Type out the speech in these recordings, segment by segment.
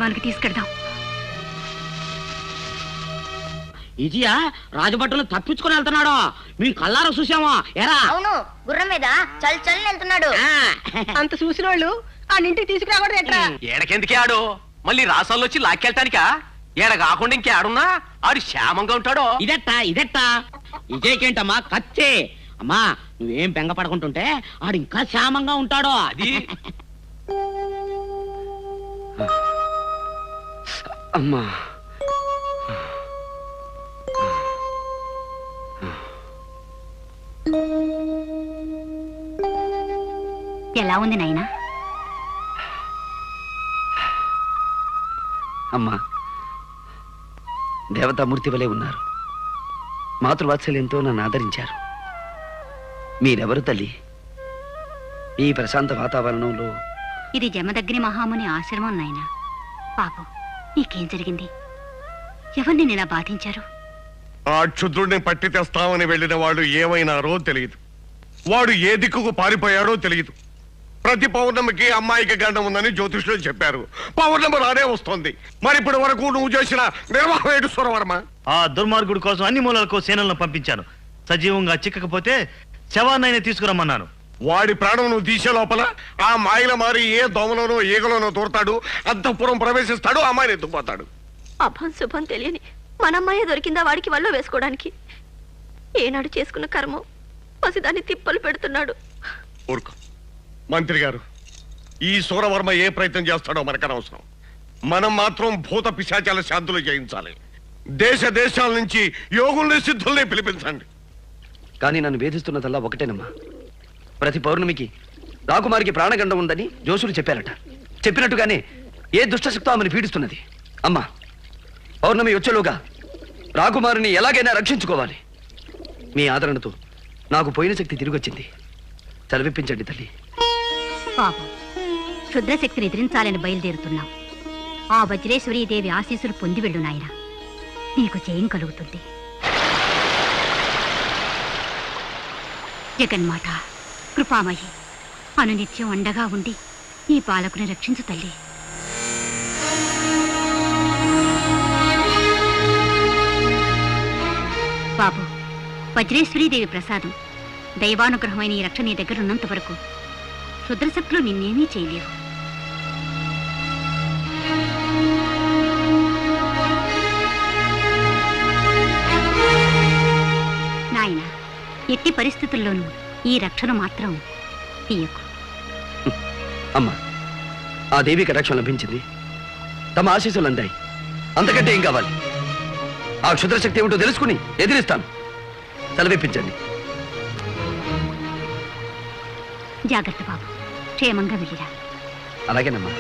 ఆశ్రమానికి తీసుకెళ్దాం. ఇజియా రాజభట్టులు తప్పించుకుని వెళ్తున్నాడు. మేము కల్లారా చూసామా? ఎరా అవును, గుర్రం మీద చల్ చల్ వెళ్తున్నాడు. అంత చూసిన వాళ్ళు ఆ ఇంటికి తీసుకురాకూడదు ఎట్రా? ఏడకెందుకే ఆడు మళ్ళీ రాసాల్లో వచ్చి లాక్కెళ్తానికా? ఏడ కాకుండా ఇంకే ఆడున్నా ఆడు క్షేమంగా ఉంటాడో. ఇదెట్టా ఇజేకేంటమ్మా కచ్చే. అమ్మా నువ్వేం బెంగ పడుకుంటుంటే ఆడు ఇంకా క్షేమంగా ఉంటాడో. అది అమ్మా ఎలా ఉంది నాయనా? అమ్మా దేవతామూర్తి వలె ఉన్నారు. మాతృవాత్సల్యంతో నన్ను ఆదరించారు. మీరెవరు తల్లి? ఈ ప్రశాంత వాతావరణంలో ఇది జమదగ్ని మహాముని ఆశ్రమం నాయనా. పాపం నీకేం జరిగింది? ఎవరిని ఇలా బాధించారు? ఆ క్షుద్రుడిని పట్టి తెస్తామని వెళ్ళిన వాడు ఏమైనారో తెలియదు. వాడు ఏ దిక్కుకు పారిపోయాడో తెలియదు. ప్రతి పౌర్ణమికి అమ్మాయికి గండం ఉందని జ్యోతిష్యులు చెప్పారు. పౌర్ణమి రానే వస్తుంది. మరి ఇప్పటి వరకు నువ్వు చేసిన నిర్వాహం ఏంటి సురవర్మ? ఆ దుర్మార్గుడి కోసం అన్ని మూలలకు సేనలను పంపించాను. సజీవంగా చిక్కకపోతే శవాన్నైనా తీసుకురమ్మన్నాను. వాడి ప్రాణం నువ్వు తీసే లోపల ఆ మాయల మారి ఏ దోమలోనో ఈగలోనో దూరతాడు, అంతఃపురం ప్రవేశిస్తాడు, అమ్మాయిని ఎత్తుకుపోతాడు. అభం శుభం తెలియని మనమ్మాయే దొరికిందా వాడికి వల్ల వేసుకోవడానికి? ఏనాడు చేసుకున్న కర్మం పసిదాన్ని తిప్పలు పెడుతున్నాడు. ఊరుకో మంత్రి గారు, ఈ సూరవర్మ ఏ ప్రయత్నం చేస్తాడో మనకనవసరం. మనం మాత్రం భూత పిశాచాల శాంతులు చేయించాలి. దేశ దేశాల నుంచి యోగుల్ని సిద్ధుల్ని పిలిపించండి. కానీ నన్ను వేధిస్తున్నదల్లా ఒకటేనమ్మా. ప్రతి పౌర్ణమికి రాకుమారికి ప్రాణగండం ఉందని జోసులు చెప్పారట. చెప్పినట్టుగానే ఏ దుష్టశక్తో ఆమెను పీడిస్తున్నది. అమ్మా పౌర్ణమి వచ్చేలోగా రాకుమారిని ఎలాగైనా రక్షించుకోవాలి. మీ ఆదరణతో నాకు పోయిన శక్తి తిరిగొచ్చింది. సెలవిప్పించండి తల్లి. పాపం క్షుద్రశక్తిని ఎదిరించాలని బయలుదేరుతున్నాం. ఆ వజ్రేశ్వరీదేవి ఆశీస్సులు పొంది వెళ్ళు నాయన. నీకు జయం కలుగుతుంది. జగన్మాత కృపామయి అనునిత్యం అండగా ఉండి ఈ పాలకుని రక్షించు తల్లి. బాబు వజ్రేశ్వరీదేవి ప్రసాదం దైవానుగ్రహమైన ఈ రక్ష నీ దగ్గర ఉన్నంత వరకు క్షుద్రశక్తులు నిన్నేమీ చేయలేవు. నాయన ఎట్టి పరిస్థితుల్లోనూ ఈ రక్షణ మాత్రం తీయకు. అమ్మా ఆ దేవికి రక్షణ లభించింది. తమ ఆశీస్సులు అందాయి. అంతకంటే ఏం కావాలి? ఆ క్షుద్రశక్తి ఏమిటో తెలుసుకుని ఎదిరిస్తాను. సెలవిప్పించండి. జాగ్రత్త బాబు, క్షేమంగా వెళ్ళిరా. అలాగేనమ్మా.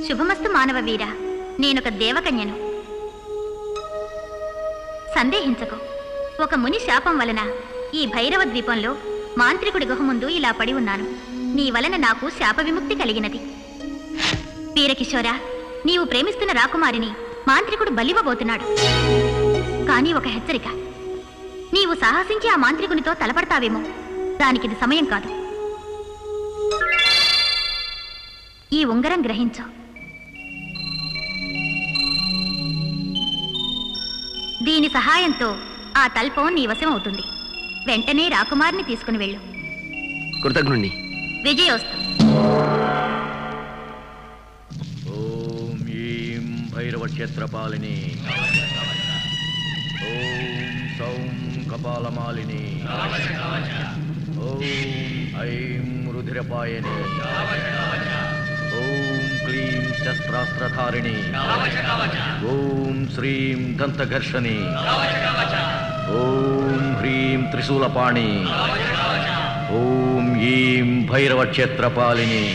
శుభమస్తు మానవ వీర, నేనొక దేవకన్యను. సందేహించకు, ఒక ముని శాపం వలన ఈ భైరవ ద్వీపంలో మాంత్రికుడి గుహ ముందు ఇలా పడి ఉన్నాను. నీ వలన నాకు శాప విముక్తి కలిగినది. వీరకిషోర, నీవు ప్రేమిస్తున్న రాకుమారిని మాంత్రికుడు బలివ్వబోతున్నాడు. కానీ ఒక హెచ్చరిక, నీవు సాహసించి ఆ మాంత్రికునితో తలపడతావేమో. దానికిది సమయం కాదు. ఈ ఉంగరం గ్రహించు. దీని సహాయంతో ఆ తల్పం నీ వశం అవుతుంది. వెంటనే రాకుమారిని తీసుకుని వెళ్ళు. కృతజ్ఞుణ్ణి. విజయోస్తు. ఓం ఈం భైరవ క్షేత్రపాలిని, ఓం సౌం కపాలమాలిని, ఓం ఐం రుధిరపాయని, ఓం క్లీం శస్త్రాస్త్రధారిణి, ఓం శ్రీం దంతఘర్షణి, ఓం హ్రీం త్రిశూలపాణి, ఓం ఈం భైరవ క్షేత్రపాలిని,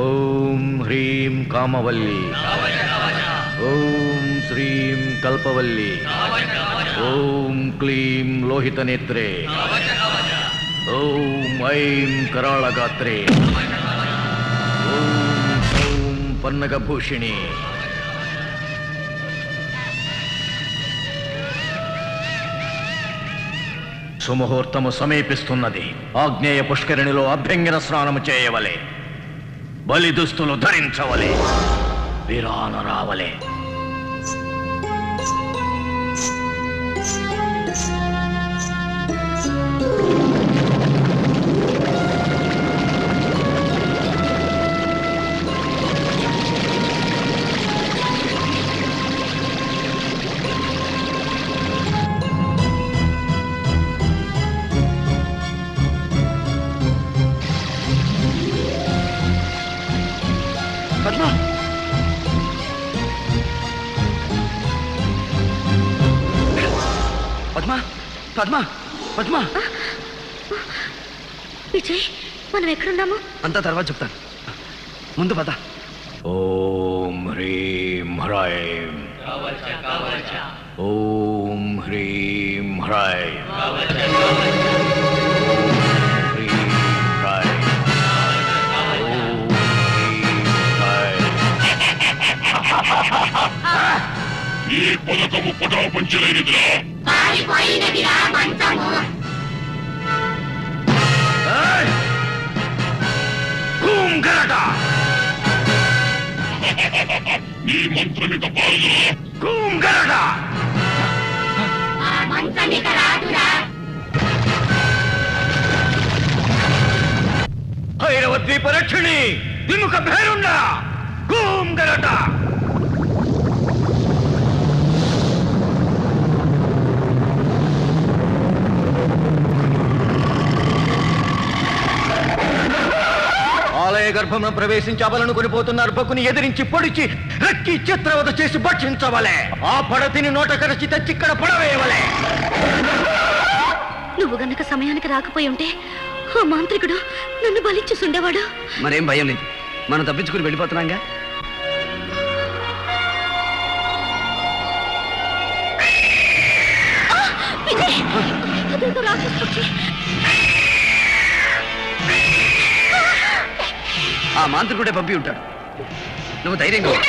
ఓం హ్రీం కామవల్లి, ఓం శ్రీం కల్పవల్లి, ఓం క్లీం లోహితనేత్రే, ఓం ఐం కరాళగాత్రే, ఓం సౌం పన్నగభూషిణి. సుముహూర్తము సమీపిస్తున్నది. ఆగ్నేయ పుష్కరిణిలో అభ్యంగన స్నానము చేయవలే, బలి దుస్తులు ధరించవలే, విరాన రావలే. పద్మ, పద్మ, పద్మ, పద్మ. విజయ్, మనం ఎక్కడున్నాము? అంతా తర్వాత చెప్తాను, ముందు పద. ఓం హ్రీం హ్రైం, ఓం హ్రీం హ్రైం, హ్రీం హ్రైం, ఓం హ్రీం హ్రైం. ఈ పథకము పటాపంచలేనిదిరా. ఏయ్! హూం గరట! నీ మంత్రమిత పాలురా. హూం గరట! భైరవ ద్వీప రక్షిణి విముఖ భేరుండ హూం గరట! ఆలయ గర్భమున ప్రవేశించి అబలను కొనిపోతున్న అర్భకుని ఎదిరించి పొడిచి రక్కి చిత్రవద చేసి భక్షించవలే. ఆ పడతిని నోట కరచి తెచ్చిక్కడ పడవేయవలే. నువ్వు గనక సమయానికి రాకపోయి ఉంటే ఆ మాంత్రికుడు నన్ను బలిచ్చేసుండేవాడు. మరేం భయం లేదు, మనం తప్పించుకుని వెళ్ళిపోతున్నాంగా. విజయ్, అదేదో రాక్షస పక్షి. ఆ మాంత్రికుడే పంపి ఉంటాడు. నువ్వు ధైర్యంగా ఉండు.